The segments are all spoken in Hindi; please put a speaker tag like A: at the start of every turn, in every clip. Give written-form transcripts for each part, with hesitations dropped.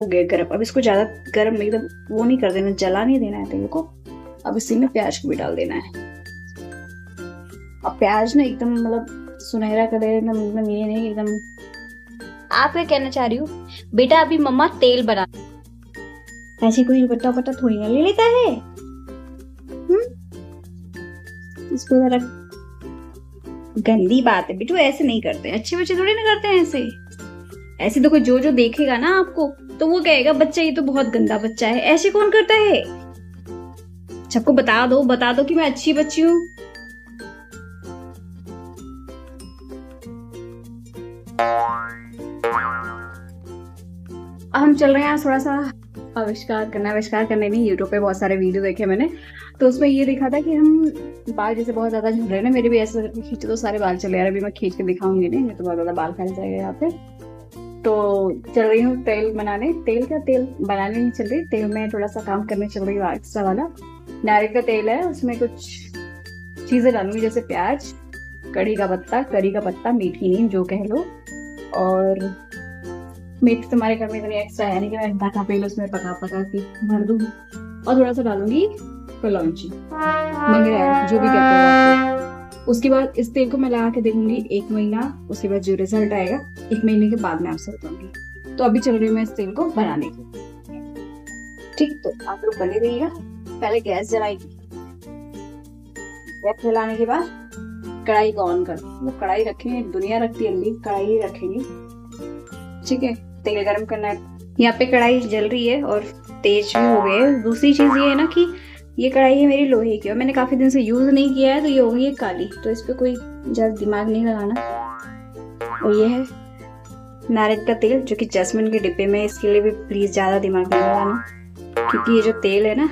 A: हो गया गर्म। अब इसको ज्यादा गर्म एकदम वो नहीं कर देना, जला नहीं देना है तेल को। अब इसी में प्याज को भी डाल देना है। अब प्याज ना एकदम मतलब सुनहरा कलर, एकदम ये नहीं एकदम।
B: आप क्या कहना चाह रही हो बेटा? अभी मम्मा तेल बना।
A: ऐसे कोई बट्टा बट्टा थोड़ी ना ले लेता है। इसको जरा, गंदी बात है बिट्टू, ऐसे नहीं करते, अच्छे बच्चे थोड़ी ना करते हैं ऐसे। ऐसे तो कोई जो जो देखेगा ना आपको तो वो कहेगा बच्चा ये तो बहुत गंदा बच्चा है। ऐसे कौन करता है? सबको बता दो कि मैं अच्छी बच्ची हूँ। हम चल रहे हैं थोड़ा सा आविष्कार करने में। यूट्यूब पे बहुत सारे वीडियो देखे मैंने, तो उसमें ये देखा था कि हम बाल जैसे बहुत ज्यादा झड़ रहे हैं ना, मेरे भी ऐसे करके खींचे तो सारे बाल चले आ रहे। अभी मैं खींच के दिखाऊंगी नहीं तो बहुत ज्यादा बाल फैल जाएगा यहाँ पे। तो चल रही हूँ तेल बनाने। तेल बनाने नहीं चल रही, तेल में थोड़ा सा काम करने चल रही हूँ एक्स्ट्रा वाला। नारियल का तेल है, उसमें कुछ चीजें डालूंगी जैसे प्याज, करी का पत्ता, मीठी नीम जो कह लो। और मीठ तुम्हारे घर में इतनी एक्स्ट्रा है नहीं कि मैं ढका पेल उसमें पका के भर दूँ। और थोड़ा सा डालूंगी कलौंजी, मंगरेल जो भी कहते हो आप। उसके बाद इस तेल को मैं लगा के देखूंगी 1 महीना, उसके बाद जो रिजल्ट आएगा 1 महीने के बाद मैं आपसे बताऊंगी। तो अभी चल रही हूँ मैं इस तेल को बनाने की। ठीक, तो आप लोग बने रहिएगा। पहले गैस जलाएगी, गैस जलाने के बाद कढ़ाई को ऑन कर, वो कढ़ाई रखेंगे, दुनिया रखती है कढ़ाई रखेंगे। ठीक है, तेल गरम करना है। यहाँ पे कढ़ाई जल रही है और तेज भी हो गई है। दूसरी चीज ये है ना कि ये कढ़ाई है मेरी लोहे की और मैंने काफी दिन से यूज नहीं किया है, तो ये हो गई है काली। तो इस पे कोई ज्यादा दिमाग नहीं लगाना। और ये है नारियल का तेल जो कि जैस्मिन के डिब्बे में, इसके लिए भी प्लीज ज्यादा दिमाग नहीं लगाना, क्योंकि ये जो तेल है ना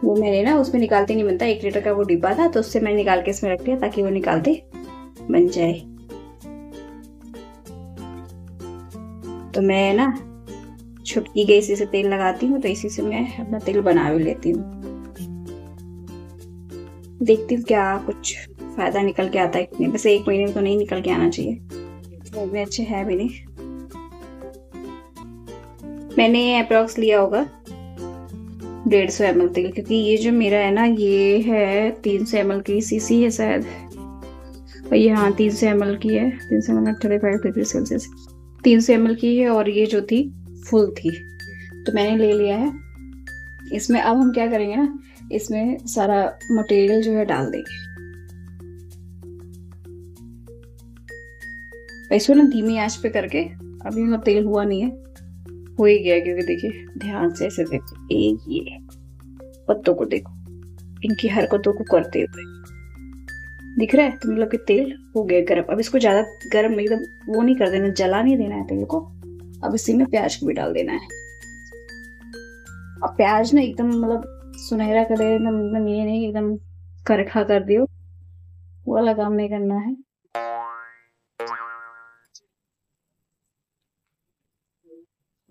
A: वो मैंने ना उसमें निकालते नहीं बनता। 1 लीटर का वो डिब्बा था तो उससे मैंने निकाल के इसमें रख दिया ताकि वो निकालते बन जाए। तो मैं ना छुटकी गई इसी से तेल लगाती हूँ, तो इसी से मैं अपना तेल बना भी लेती हूँ। देखती हूँ क्या कुछ फायदा निकल के आता है कि नहीं। वैसे 1 महीने में तो नहीं निकल के आना चाहिए, तो अच्छे है भी नहीं। मैंने अप्रोक्स लिया होगा 150 ml तेल, क्योंकि ये जो मेरा है ना ये है 300 ml की सीसी है शायद। और ये हाँ 300 ml की है, 300 ml 35 डिग्री सेल्सियस 300 ml की है। और ये जो थी फुल थी, तो मैंने ले लिया है। इसमें अब हम क्या करेंगे ना, इसमें सारा मटेरियल जो है डाल देंगे। इसको ना धीमी आंच पे करके, अभी मतलब तेल हुआ नहीं है, हो ही गया, क्योंकि देखिए ध्यान से ऐसे देखो, एक ये पत्तों को देखो, इनकी हरकतों को करते हुए दिख रहा है, तो मतलब कि तेल हो गया गर्म। अब इसको ज्यादा गर्म एकदम वो नहीं कर देना, जला नहीं देना है तेल को। अब इसी में प्याज को भी डाल देना है। अब प्याज ना एकदम मतलब सुनहरा कलर, एकदम ये नहीं एकदम करखा कर दियो, वो वाला काम नहीं करना है।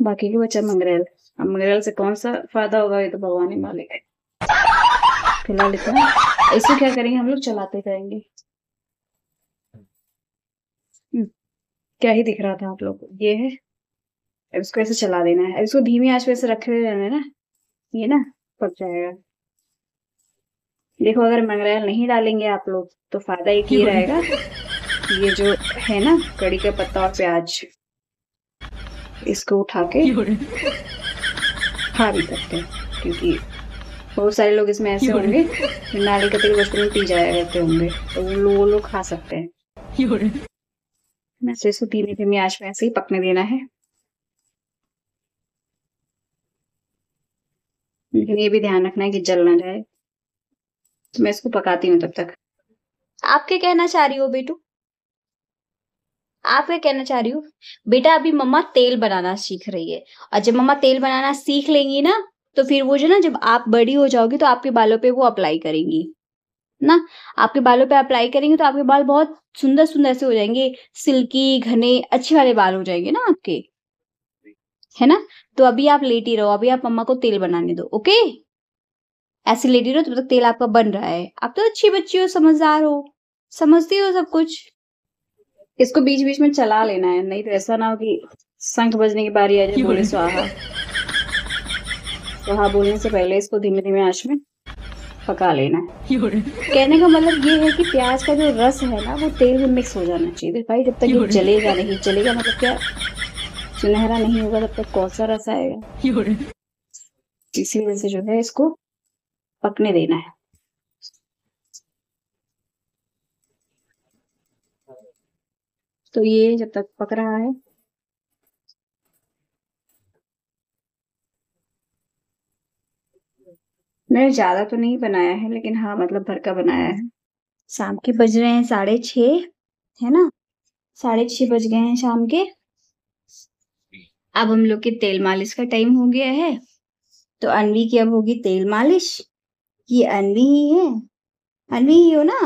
A: बाकी की बचा मंगरेल। अब मंगरेल से कौन सा फायदा होगा ये तो भगवान ही मालिक है। फिलहाल इतना, इसको क्या करेंगे हम लोग, चलाते रहेंगे। क्या ही दिख रहा था आप लोग को, ये है। अब इसको ऐसे चला देना है। अब इसको धीमी आंच पे ऐसे रखे रहना है ना, ये ना पक जाएगा। देखो अगर मंगरेल नहीं डालेंगे आप लोग तो फायदा एक ये रहेगा, ये जो है ना कड़ी का पत्ता और प्याज, इसको उठा के खा भी सकते हैं, क्योंकि बहुत सारे लोग इसमें ऐसे होंगे नारियल का तेल बचपन में पी जाया करते होंगे, तो वो लोग खा सकते हैं। वैसे इसको धीमी धीमी आंच में ऐसे ही पकने देना है, लेकिन ये भी ध्यान रखना है कि जल ना जाए। तो मैं इसको पकाती हूँ तब तक।
B: आप क्या कहना चाह रही हो बेटू? आप क्या कहना चाह रही हो बेटा? अभी मम्मा तेल बनाना सीख रही है, और जब मम्मा तेल बनाना सीख लेंगी ना तो फिर वो जो ना, जब आप बड़ी हो जाओगी तो आपके बालों पे वो अप्लाई करेंगी ना। आपके बालों पे अप्लाई करेंगे तो आपके बाल बहुत सुंदर सुंदर से हो जाएंगे, सिल्की घने अच्छे वाले बाल हो जाएंगे ना आपके, है ना। तो अभी आप लेटी रहो, अभी आप मम्मा को तेल बनाने दो, ओके? ऐसे लेटी रहो तब तक तेल आपका बन रहा है। आप तो अच्छी बच्ची हो, समझदार हो, समझती हो सब कुछ।
A: इसको बीच बीच में चला लेना है, नहीं तो ऐसा ना हो कि शंख बजने की बारी आ जाए बोले स्वाहा। स्वाहा बोलने से पहले इसको धीमे धीमे आंच में पका लेना है। कहने का मतलब ये है कि प्याज का जो रस है ना वो तेल में मिक्स हो जाना चाहिए भाई। जब तक ये जलेगा नहीं, जलेगा मतलब क्या, सुनहरा नहीं होगा तब तक कौन सा रस आएगा। इसी वजह से जो है इसको पकने देना है। तो ये जब तक पक रहा है, मैंने ज्यादा तो नहीं बनाया है लेकिन हाँ मतलब भर का बनाया है।
B: शाम के बज रहे हैं 6:30, है ना? 6:30 बज गए हैं शाम के। अब हम लोग के तेल मालिश का टाइम हो गया है, तो अनवी की अब होगी तेल मालिश। ये अनवी ही है, अनवी ही हो ना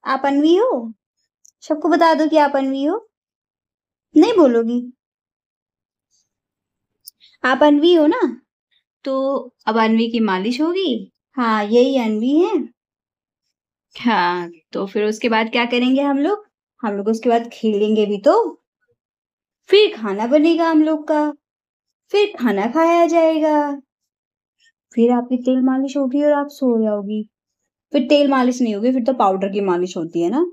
B: आप अनवी हो? सबको बता दो कि आप अनवी हो। नहीं बोलोगी? आप अनवी हो ना? तो अब अनवी की मालिश होगी। हाँ यही अनवी है। हाँ तो फिर उसके बाद क्या करेंगे हम लोग उसके बाद खेलेंगे भी, तो फिर खाना बनेगा हम लोग का, फिर खाना खाया जाएगा, फिर आपकी तेल मालिश होगी और आप सो जाओगी। फिर तेल मालिश नहीं होगी, फिर तो पाउडर की मालिश होती है ना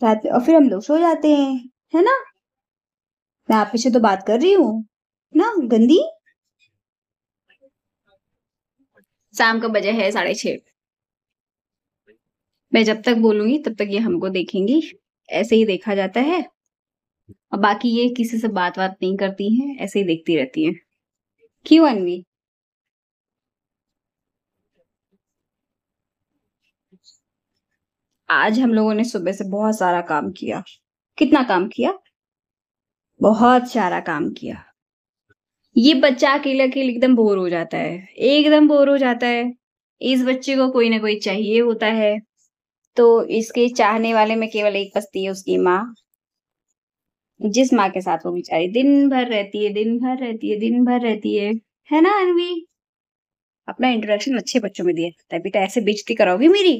B: रात में, और फिर हम लोग सो जाते हैं, है ना? मैं आप से तो बात कर रही हूँ ना गंदी। शाम का बजे है 6:30। मैं जब तक बोलूंगी तब तक ये हमको देखेंगी, ऐसे ही देखा जाता है। और बाकी ये किसी से बात नहीं करती हैं, ऐसे ही देखती रहती हैं। क्यों अनवी? आज हम लोगों ने सुबह से बहुत सारा काम किया। कितना काम किया? बहुत सारा काम किया। ये बच्चा अकेले अकेले एकदम बोर हो जाता है, एकदम बोर हो जाता है। इस बच्चे को कोई ना कोई चाहिए होता है। तो इसके चाहने वाले में केवल एक बसती है, उसकी माँ। जिस माँ के साथ वो बेचारी दिन भर रहती है, दिन भर रहती है, दिन भर रहती है ना अनवी? अपना इंट्रोडक्शन अच्छे बच्चों में दिया जाता है बेटा, ऐसे बेइज्जती कराओगी मेरी?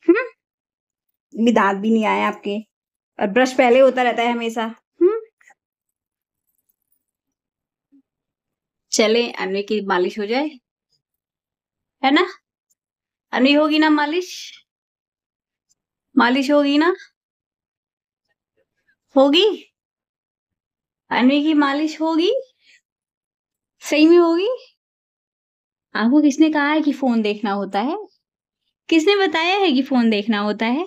B: हम्म, दांत भी नहीं आए आपके, और ब्रश पहले होता रहता है हमेशा। हम्म, चले अनवी की मालिश हो जाए, है ना? अनवी होगी ना मालिश? मालिश होगी ना? होगी? अनवी की मालिश होगी? सही में होगी? आपको किसने कहा है कि फोन देखना होता है? किसने बताया है कि फोन देखना होता है?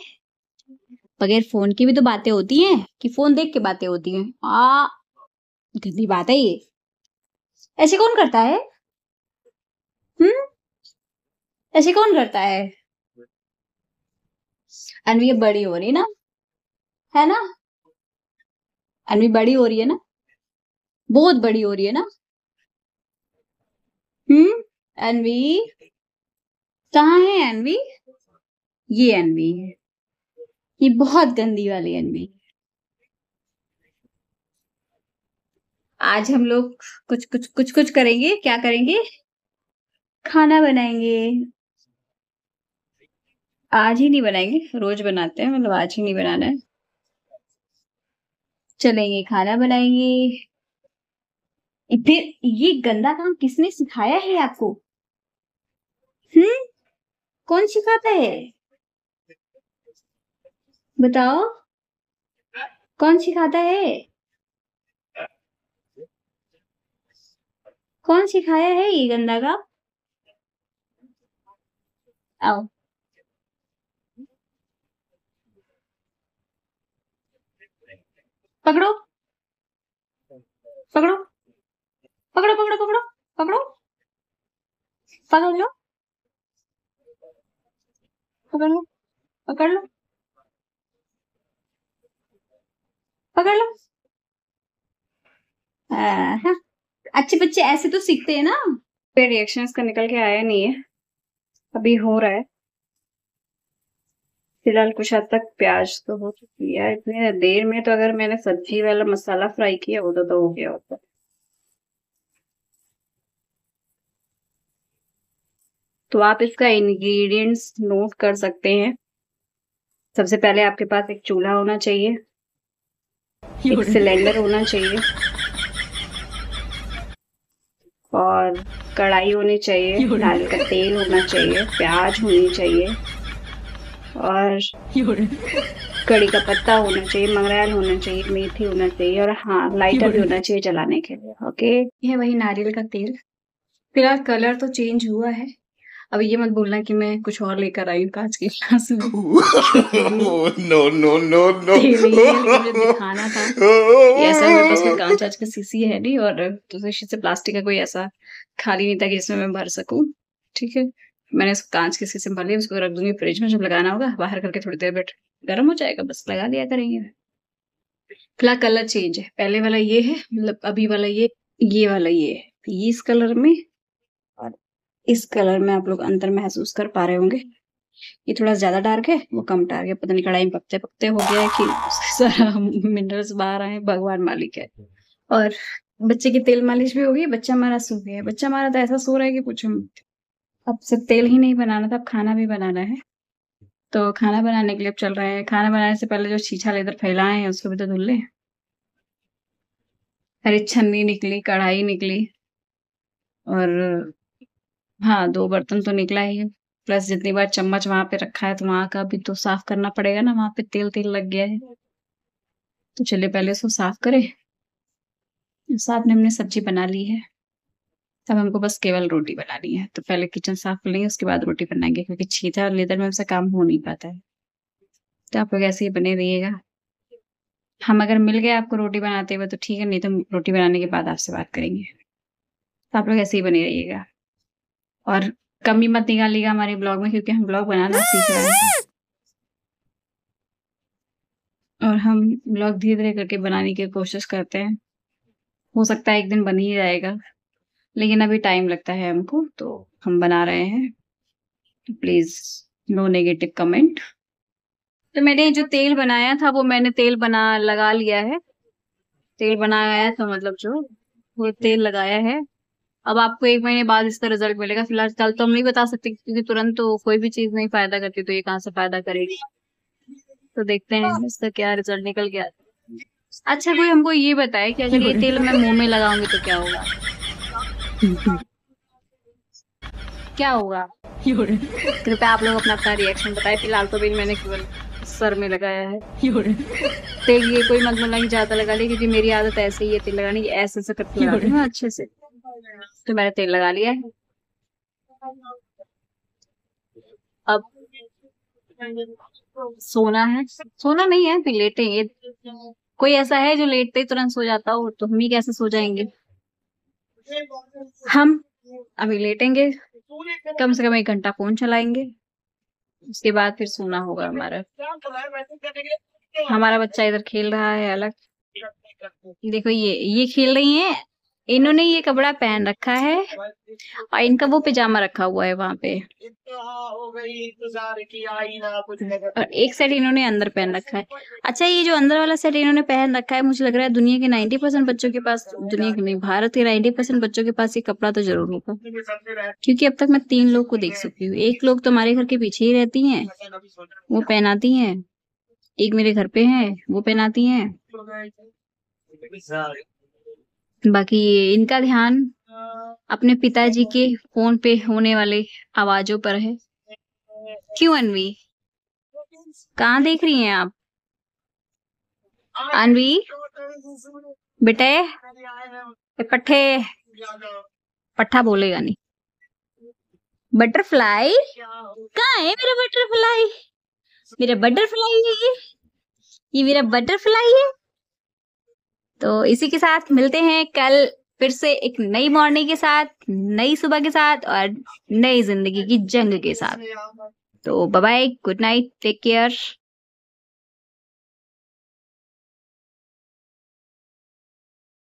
B: बगैर फोन की भी तो बातें होती हैं, कि फोन देख के बातें होती हैं। गंदी बात है ये। ऐसे कौन करता है? हम्म, ऐसे कौन करता है? अनवी अब बड़ी हो रही ना, है ना? अनवी बड़ी हो रही है ना, बहुत बड़ी हो रही है ना। अनवी कहाँ है अनवी? ये अनवी है, ये बहुत गंदी वाली अनवी। आज हम लोग कुछ करेंगे। क्या करेंगे? खाना बनाएंगे। आज ही नहीं बनाएंगे, रोज बनाते हैं, मतलब आज ही नहीं बनाना है। चलेंगे खाना बनाएंगे। फिर ये गंदा काम किसने सिखाया है आपको? हम्म, कौन सिखाता है? बताओ, कौन सिखाता है? कौन सिखाया है ये गंदा काम? आओ, पकड़ो, पकड़ो, पकड़ो, पकड़ो, पकड़ो, पकड़ो, पकड़ लो, पकड़ लो, पकड़ लो, पकड़ लो। हाँ, अच्छे बच्चे ऐसे तो सीखते हैं ना। फिर रिएक्शन इसका निकल के आया नहीं है, अभी हो रहा है। फिलहाल कुछ हद तक प्याज तो हो चुकी है। इतनी देर में तो अगर मैंने सब्जी वाला मसाला फ्राई किया होता तो हो गया होता। तो आप इसका इंग्रेडिएंट्स नोट कर सकते हैं। सबसे पहले आपके पास एक चूल्हा होना चाहिए,
A: एक सिलेंडर होना चाहिए और कढ़ाई होनी चाहिए, नारियल का तेल होना चाहिए, प्याज होनी चाहिए और कड़ी का पत्ता होना चाहिए, मंगरेल होना चाहिए, मेथी होना चाहिए और हाँ लाइटर भी होना चाहिए जलाने के लिए। ओके, ये वही नारियल का तेल। फिलहाल कलर तो चेंज हुआ है। अब ये मत बोलना कि मैं कुछ और लेकर आई हूँ कांच के गिलास में।
C: नो नो नो नो
A: तेल ही है, लेकिन मुझे दिखाना था कि ऐसा मेरे पास कोई कांच आज का सीसी है नहीं और दूसरे शीशे से प्लास्टिक का कोई ऐसा खाली नहीं था कि जिसमें मैं भर सकूं। ठीक है, मैंने इसको कांच के शीशे में भर लिया, उसको रख दूंगी फ्रिज में, जब लगाना होगा बाहर करके थोड़ी देर बैठ गर्म हो जाएगा, बस लगा दिया करेंगे। फिलहाल कलर चेंज है, पहले वाला ये है, मतलब अभी वाला ये वाला ये है। ये इस कलर में और इस कलर में आप लोग अंतर महसूस कर पा रहे होंगे। ये थोड़ा ज्यादा डार्क है, वो कम डार्क है। पता नहीं कढ़ाई में पकते पकते हो गया है कि सारा मिनरल्स बाहर आए, भगवान मालिक है। और बच्चे की तेल मालिश भी हो गई, बच्चा हमारा सो गया है। बच्चा हमारा तो ऐसा सो रहा है कि पूछो मत। अब सिर्फ तेल ही नहीं बनाना था, अब खाना भी बनाना है। तो खाना बनाने के लिए अब चल रहे हैं। खाना बनाने से पहले जो छीछा लेकर फैलाए हैं उसको भी तो धुल ले। अरे छन्नी निकली, कढ़ाई निकली और हाँ 2 बर्तन तो निकला ही है, प्लस जितनी बार चम्मच वहां पे रखा है तो वहां का भी तो साफ करना पड़ेगा ना, वहां पे तेल तेल लग गया है। तो चलिए पहले इसको साफ करें। साफ ने हमने सब्जी बना ली है, तब हमको बस केवल रोटी बनानी है। तो पहले किचन साफ कर लेंगे, उसके बाद रोटी बनाएंगे, क्योंकि छीछा और लेदर में हमसे काम हो नहीं पाता है। तो आप लोग ऐसे ही बने रहिएगा। हम अगर मिल गए आपको रोटी बनाते हुए तो ठीक है, नहीं तो रोटी बनाने के बाद आपसे बात करेंगे। तो आप लोग ऐसे ही बने रहिएगा और कमी मत निकालिएगा हमारे ब्लॉग में, क्योंकि हम ब्लॉग बनाना सीख रहे हैं और हम ब्लॉग धीरे धीरे करके बनाने की कोशिश करते हैं। हो सकता है एक दिन बन ही जाएगा, लेकिन अभी टाइम लगता है हमको, तो हम बना रहे हैं। तो प्लीज नो नेगेटिव कमेंट। तो मैंने जो तेल बनाया था वो मैंने तेल लगा लिया है। तेल बनाया है तो मतलब जो वो तेल लगाया है। अब आपको 1 महीने बाद इसका रिजल्ट मिलेगा। फिलहाल कल तो हम नहीं बता सकते, क्योंकि तुरंत तो कोई भी चीज नहीं फायदा करती, तो ये कहाँ से फायदा करेगी। तो देखते हैं इसका क्या रिजल्ट निकल गया। अच्छा कोई हमको ये बताए कि अगर ये तेल मैं मुंह में लगाऊंगी तो क्या होगा? क्या होगा? कृपया आप लोग अपना अपना रिएक्शन बताएं। फिलहाल तो भी मैंने केवल सर में लगाया है तेल। ये कोई मत बोलना कि ज्यादा लगा लिया, क्योंकि मेरी आदत ऐसे ही है तेल लगाने की, ऐसे से करके लगाती हूँ अच्छे से। तो मैंने तेल लगा लिया है। अब सोना है, सोना नहीं है, फिर लेटेंगे। कोई ऐसा है जो लेटते ही तुरंत सो जाता हो? तो हम ही कैसे सो जाएंगे। हम अभी लेटेंगे, कम से कम 1 घंटा फोन चलाएंगे, उसके बाद फिर सोना होगा हमारा। हमारा बच्चा इधर खेल रहा है अलग। देखो ये खेल रही हैं। इन्होंने ये कपड़ा पहन रखा है और इनका वो पिजामा रखा हुआ है वहां पे, और एक सेट इन्होंने अंदर पहन रखा है। अच्छा ये जो अंदर वाला सेट इन्होंने पहन रखा है, मुझे लग रहा है दुनिया के 90% बच्चों के पास, दुनिया के नहीं भारत के 90% बच्चों के पास ये कपड़ा तो जरूर होगा, क्योंकि अब तक मैं 3 लोग को देख चुकी हूँ। 1 लोग तो हमारे घर के पीछे ही रहती हैं, वो पहनाती हैं। एक मेरे घर पे है, वो पहनाती हैं। बाकी इनका ध्यान अपने पिताजी के फोन पे होने वाले आवाजों पर है। क्यों अनवी, कहाँ देख रही हैं आप? अनवी बेटे, पट्ठे, पट्ठा बोलेगा नहीं। बटरफ्लाई कहाँ है? मेरा बटरफ्लाई, मेरा बटरफ्लाई है ये मेरा बटरफ्लाई है। तो इसी के साथ मिलते हैं कल फिर से एक नई मॉर्निंग के साथ, नई सुबह के साथ और नई जिंदगी की जंग के साथ। तो bye bye, good night, take care.